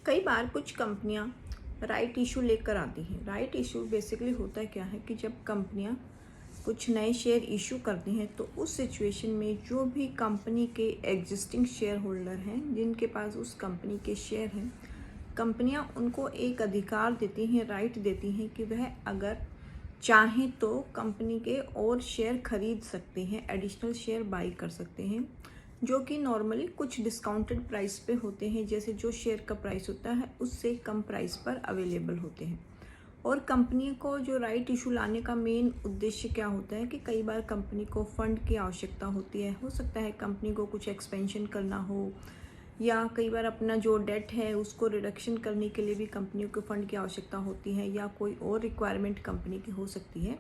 कई बार कुछ कंपनियां राइट इशू लेकर आती हैं। राइट इशू बेसिकली होता क्या है कि जब कंपनियां कुछ नए शेयर इशू करती हैं तो उस सिचुएशन में जो भी कंपनी के एग्जिस्टिंग शेयर होल्डर हैं, जिनके पास उस कंपनी के शेयर हैं, कंपनियां उनको एक अधिकार देती हैं, राइट देती हैं कि वह अगर चाहें तो कंपनी के और शेयर खरीद सकते हैं, एडिशनल शेयर बाई कर सकते हैं, जो कि नॉर्मली कुछ डिस्काउंटेड प्राइस पे होते हैं। जैसे जो शेयर का प्राइस होता है उससे कम प्राइस पर अवेलेबल होते हैं। और कंपनी को जो राइट इशू लाने का मेन उद्देश्य क्या होता है कि कई बार कंपनी को फंड की आवश्यकता होती है। हो सकता है कंपनी को कुछ एक्सपेंशन करना हो, या कई बार अपना जो डेट है उसको रिडक्शन करने के लिए भी कंपनियों को फंड की आवश्यकता होती है, या कोई और रिक्वायरमेंट कंपनी की हो सकती है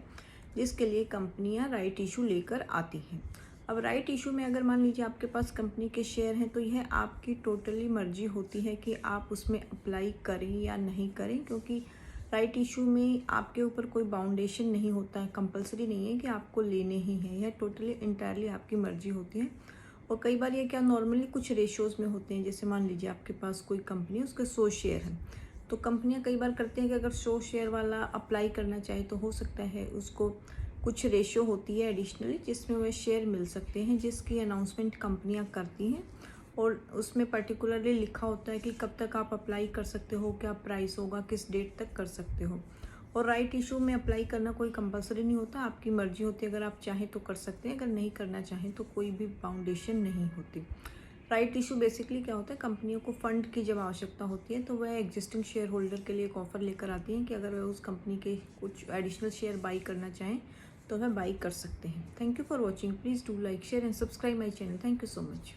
जिसके लिए कंपनियां राइट इशू लेकर आती हैं। अब राइट इशू में अगर मान लीजिए आपके पास कंपनी के शेयर हैं तो यह आपकी टोटली मर्जी होती है कि आप उसमें अप्लाई करें या नहीं करें, क्योंकि राइट इशू में आपके ऊपर कोई बाउंडेशन नहीं होता है, कंपलसरी नहीं है कि आपको लेने ही हैं। यह टोटली इंटायरली आपकी मर्जी होती है। और कई बार ये क्या नॉर्मली कुछ रेशियोज़ में होते हैं। जैसे मान लीजिए आपके पास कोई कंपनी है, उसके 100 शेयर हैं, तो कंपनियां कई बार करते हैं कि अगर 100 शेयर वाला अप्लाई करना चाहे तो हो सकता है उसको कुछ रेशियो होती है एडिशनली जिसमें वह शेयर मिल सकते हैं, जिसकी अनाउंसमेंट कंपनियां करती हैं। और उसमें पर्टिकुलरली लिखा होता है कि कब तक आप अप्लाई कर सकते हो, क्या प्राइस होगा, किस डेट तक कर सकते हो। और राइट इशू में अप्लाई करना कोई कंपलसरी नहीं होता, आपकी मर्जी होती है। अगर आप चाहें तो कर सकते हैं, अगर नहीं करना चाहें तो कोई भी बाउंडेशन नहीं होती। राइट इशू बेसिकली क्या होता है, कंपनियों को फंड की जब आवश्यकता होती है तो वह एग्जिस्टिंग शेयर होल्डर के लिए एक ऑफर लेकर आती हैं कि अगर वह उस कंपनी के कुछ एडिशनल शेयर बाई करना चाहें तो वह बाई कर सकते हैं। Thank you for watching. Please do like, share and subscribe my channel. Thank you so much.